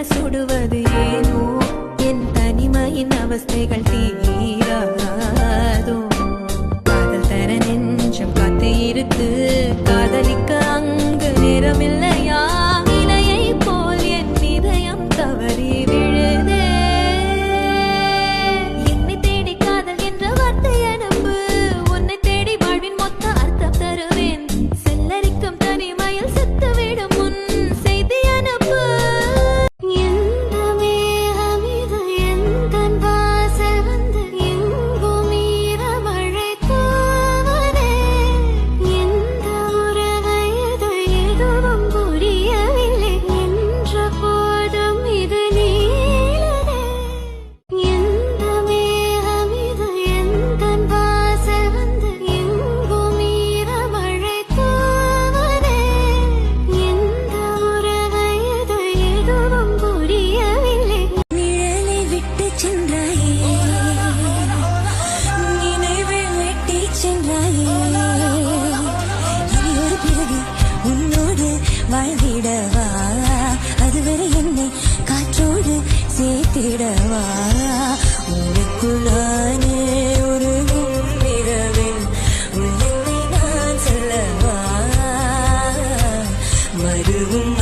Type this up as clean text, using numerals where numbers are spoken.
சுடுவது ஏனோ என் தனிமையின் அவஸ்தைகள் தீராதோ காதல் தர நெஞ்சம் காத்து இருக்கு காதலிக்க அங்கு நேரமில்லையா இலையை போல் என் இதயம் தவறி விழுதே என்னை தேடி காதல் என்ற வார்த்தை அனுப்பு உன்னை தேடி வாழ்வின் மொத்த அர்த்தம் தருவேன் செல்லரிக்கும் தனிமையில் செத்துவிடும் முன் செய்தி அனுப்பு வாழ்ந்திடவா அதுவரை என்னை காற்றோடு சேர்த்திடவா உனக்குள்ளானே ஒரு இரவில் உள்ளத்தை நான் சொல்லவா மருவும்